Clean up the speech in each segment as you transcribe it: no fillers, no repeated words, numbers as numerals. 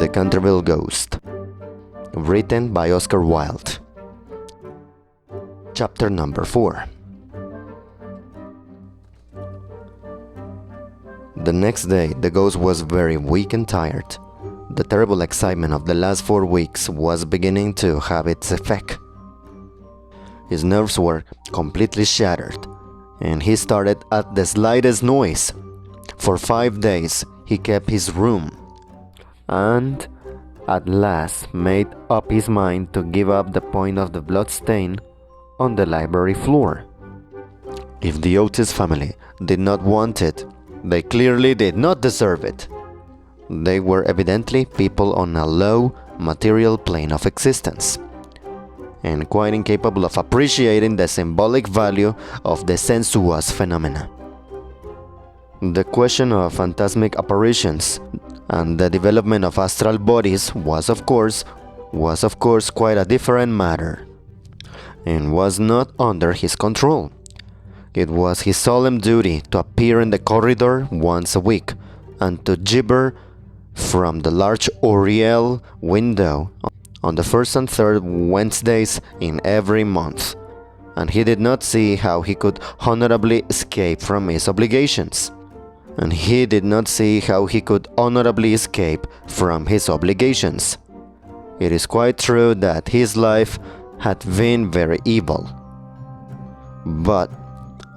The Canterville Ghost. Written by Oscar Wilde. Chapter number 4. The next day, the ghost was very weak and tired. The terrible excitement of the last 4 weeks was beginning to have its effect. His nerves were completely shattered, and he started at the slightest noise. For 5 days, he kept his room, and at last made up his mind to give up the point of the bloodstain on the library floor. If the Otis family did not want it, they clearly did not deserve it. They were evidently people on a low material plane of existence, and quite incapable of appreciating the symbolic value of the sensuous phenomena. The question of phantasmic apparitions and the development of astral bodies was of course quite a different matter, and was not under his control. It was his solemn duty to appear in the corridor once a week and to gibber from the large oriel window on the first and third Wednesdays in every month, and he did not see how he could honorably escape from his obligations. It is quite true that his life had been very evil. But,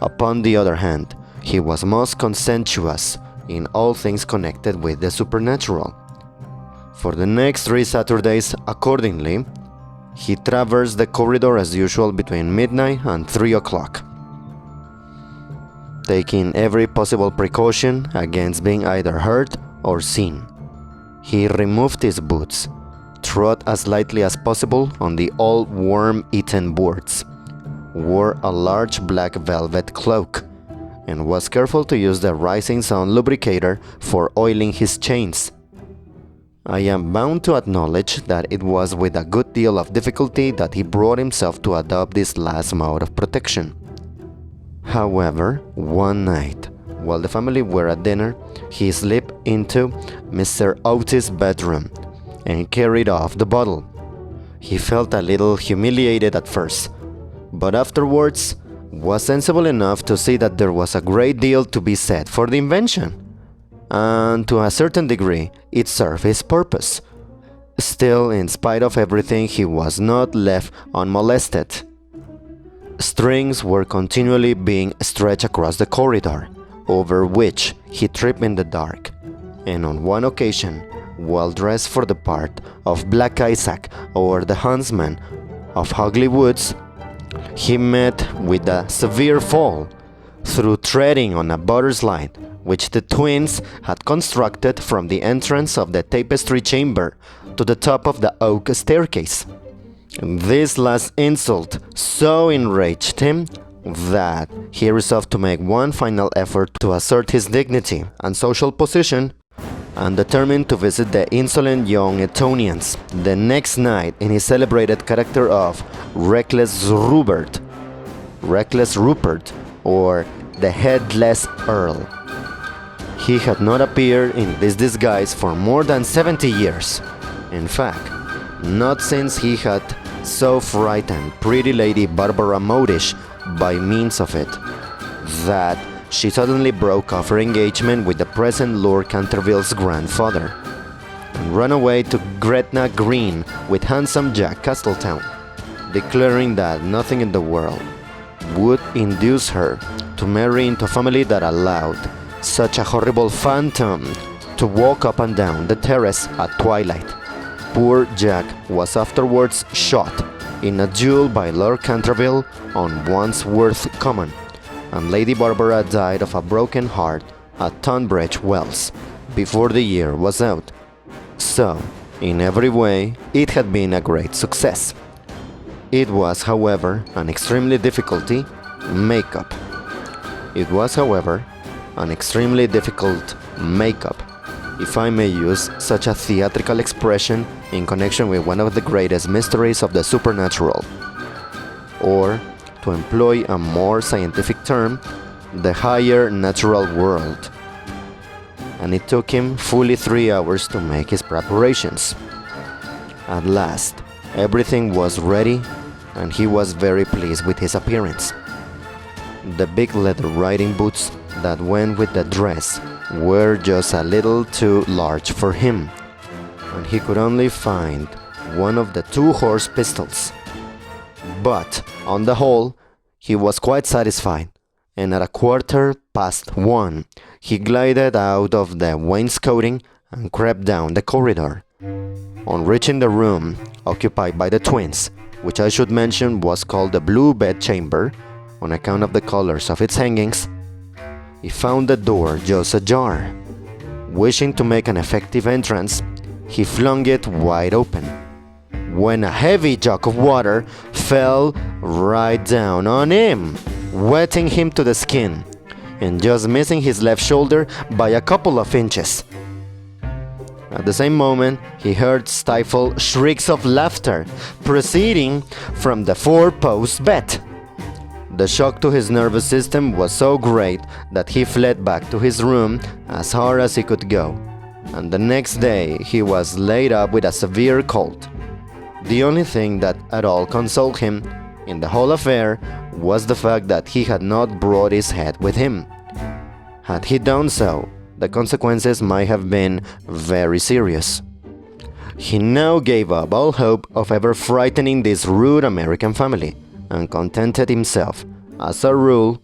upon the other hand, he was most conscientious in all things connected with the supernatural. For the next 3 Saturdays, accordingly, he traversed the corridor as usual between midnight and 3 o'clock. Taking every possible precaution against being either heard or seen. He removed his boots, trod as lightly as possible on the old worm-eaten boards, wore a large black velvet cloak, and was careful to use the rising sun lubricator for oiling his chains. I am bound to acknowledge that it was with a good deal of difficulty that he brought himself to adopt this last mode of protection. However, one night, while the family were at dinner, he slipped into Mr. Otis' bedroom and carried off the bottle. He felt a little humiliated at first, but afterwards was sensible enough to see that there was a great deal to be said for the invention, and to a certain degree it served his purpose. Still, in spite of everything, he was not left unmolested. Strings were continually being stretched across the corridor, over which he tripped in the dark, and on one occasion, while dressed for the part of Black Isaac or the huntsman of Ugly Woods, he met with a severe fall through treading on a butter slide which the twins had constructed from the entrance of the tapestry chamber to the top of the oak staircase. This last insult so enraged him that he resolved to make one final effort to assert his dignity and social position, and determined to visit the insolent young Etonians the next night in his celebrated character of Reckless Rupert, or the Headless Earl. He had not appeared in this disguise for more than 70 years. In fact, not since he had so frightened pretty Lady Barbara Modish by means of it, that she suddenly broke off her engagement with the present Lord Canterville's grandfather, and ran away to Gretna Green with handsome Jack Castletown, declaring that nothing in the world would induce her to marry into a family that allowed such a horrible phantom to walk up and down the terrace at twilight. Poor Jack was afterwards shot in a duel by Lord Canterville on Wandsworth Common, and Lady Barbara died of a broken heart at Tunbridge Wells before the year was out. So, in every way, it had been a great success. It was, however, an extremely difficult make-up, if I may use such a theatrical expression in connection with one of the greatest mysteries of the supernatural, or, to employ a more scientific term, the higher natural world. and it took him fully 3 hours to make his preparations. At last, everything was ready, and he was very pleased with his appearance. The big leather riding boots that went with the dress were just a little too large for him, and he could only find one of the 2 horse pistols. But, on the whole, he was quite satisfied, and at 1:15, he glided out of the wainscoting and crept down the corridor. On reaching the room occupied by the twins, which I should mention was called the Blue Bed Chamber on account of the colors of its hangings, he found the door just ajar. Wishing to make an effective entrance, he flung it wide open, when a heavy jug of water fell right down on him, wetting him to the skin, and just missing his left shoulder by a couple of inches. At the same moment, he heard stifled shrieks of laughter proceeding from the 4-post bed. The shock to his nervous system was so great that he fled back to his room as hard as he could go, and the next day he was laid up with a severe cold. The only thing that at all consoled him in the whole affair was the fact that he had not brought his head with him. Had he done so, the consequences might have been very serious. He now gave up all hope of ever frightening this rude American family, and contented himself, as a rule,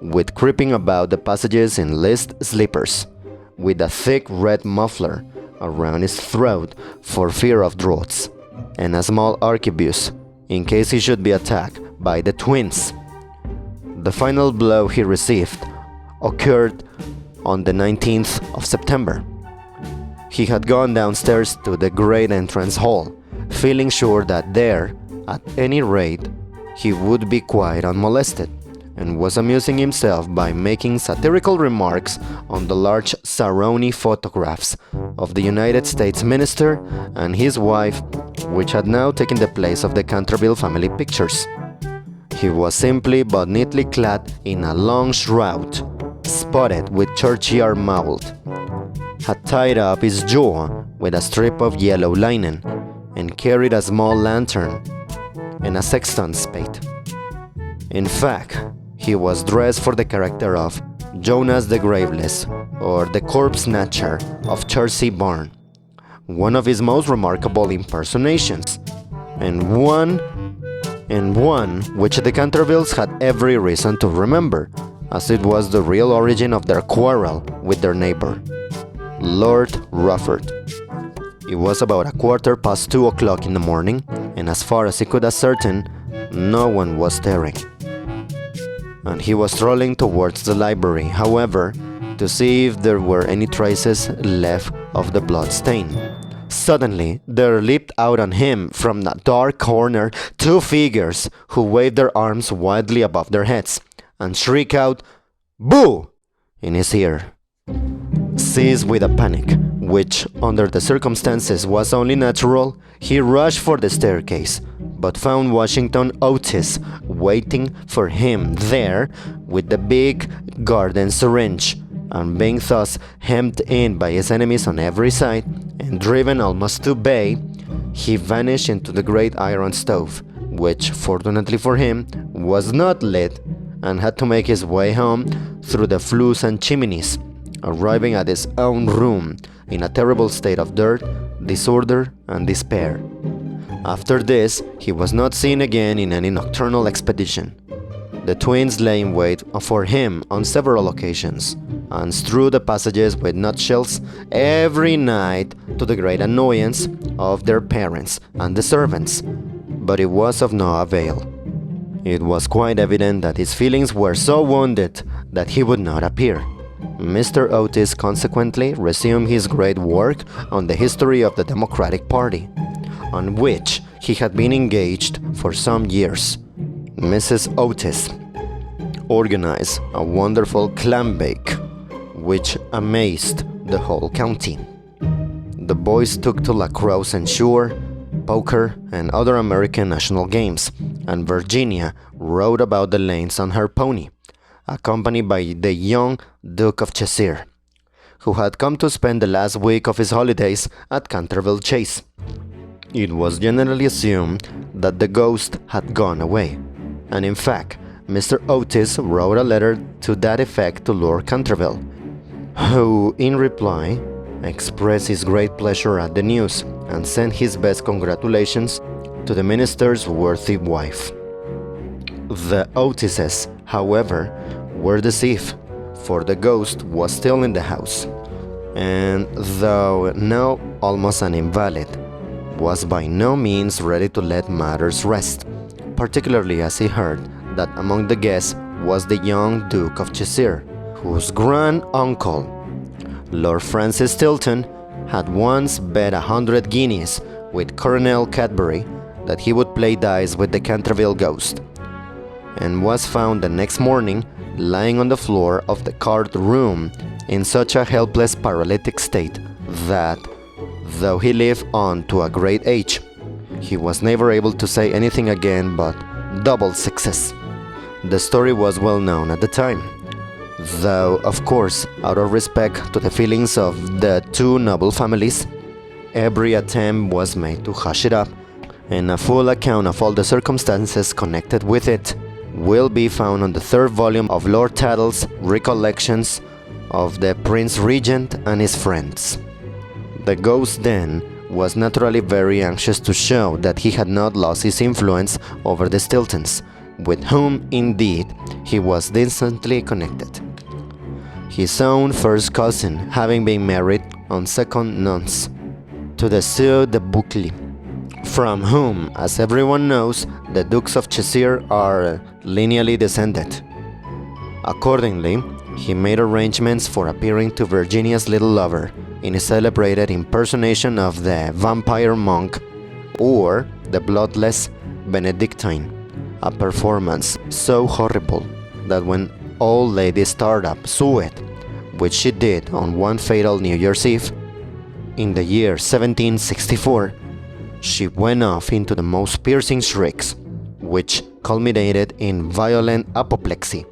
with creeping about the passages in list slippers, with a thick red muffler around his throat for fear of draughts, and a small arquebus in case he should be attacked by the twins. The final blow he received occurred on the 19th of September. He had gone downstairs to the great entrance hall, feeling sure that there, at any rate, he would be quite unmolested, and was amusing himself by making satirical remarks on the large Saroni photographs of the United States minister and his wife, which had now taken the place of the Canterville family pictures. He was simply but neatly clad in a long shroud, spotted with churchyard mould, had tied up his jaw with a strip of yellow linen, and carried a small lantern and a sexton's spade. In fact, he was dressed for the character of Jonas the Graveless, or the corpse snatcher of Chertsey Barn, one of his most remarkable impersonations, and one which the Cantervilles had every reason to remember, as it was the real origin of their quarrel with their neighbor, Lord Rufford. It was about 2:15 in the morning, and as far as he could ascertain, no one was stirring. And he was strolling towards the library, however, to see if there were any traces left of the blood stain. Suddenly, there leaped out on him from that dark corner 2 figures who waved their arms wildly above their heads, and shrieked out, "Boo!" in his ear. Seized with a panic, which under the circumstances was only natural, he rushed for the staircase, but found Washington Otis waiting for him there with the big garden syringe, and being thus hemmed in by his enemies on every side and driven almost to bay, he vanished into the great iron stove, which, fortunately for him, was not lit, and had to make his way home through the flues and chimneys, arriving at his own room in a terrible state of dirt, disorder, and despair. After this, he was not seen again in any nocturnal expedition. The twins lay in wait for him on several occasions, and strewed the passages with nutshells every night, to the great annoyance of their parents and the servants, but it was of no avail. It was quite evident that his feelings were so wounded that he would not appear. Mr. Otis consequently resumed his great work on the history of the Democratic Party, on which he had been engaged for some years. Mrs. Otis organized a wonderful clam bake, which amazed the whole county. The boys took to lacrosse and shore, poker, and other American national games, and Virginia rode about the lanes on her pony, accompanied by the young Duke of Cheshire, who had come to spend the last week of his holidays at Canterville Chase. It was generally assumed that the ghost had gone away, and in fact, Mr. Otis wrote a letter to that effect to Lord Canterville, who, in reply, expressed his great pleasure at the news and sent his best congratulations to the minister's worthy wife. The Otises, however, were deceived, for the ghost was still in the house, and though now almost an invalid, was by no means ready to let matters rest, particularly as he heard that among the guests was the young Duke of Cheshire, whose grand-uncle, Lord Francis Tilton, had once bet 100 guineas with Colonel Cadbury that he would play dice with the Canterville ghost, and was found the next morning lying on the floor of the card room in such a helpless paralytic state that, though he lived on to a great age, he was never able to say anything again but double success. The story was well known at the time, though, of course, out of respect to the feelings of the two noble families, every attempt was made to hush it up, and a full account of all the circumstances connected with it will be found on the third volume of Lord Tattle's Recollections of the Prince Regent and his friends. The ghost then was naturally very anxious to show that he had not lost his influence over the Stiltons, with whom, indeed, he was distantly connected, his own first cousin having been married on second nuptials to the Sieur de Buccleuch, from whom, as everyone knows, the Dukes of Cheshire are lineally descended. Accordingly, he made arrangements for appearing to Virginia's little lover in a celebrated impersonation of the vampire monk or the bloodless Benedictine, a performance so horrible that when old Lady Startup saw it, which she did on one fatal New Year's Eve, in the year 1764, she went off into the most piercing shrieks, which culminated in violent apoplexy,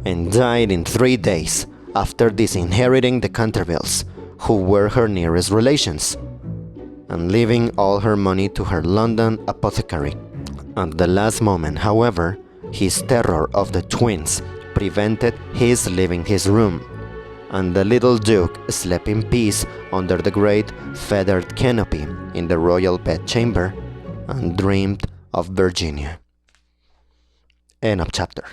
and died in 3 days after disinheriting the Cantervilles, who were her nearest relations, and leaving all her money to her London apothecary. At the last moment, however, his terror of the twins prevented his leaving his room, and the little Duke slept in peace under the great feathered canopy in the royal bedchamber and dreamed of Virginia. End of chapter.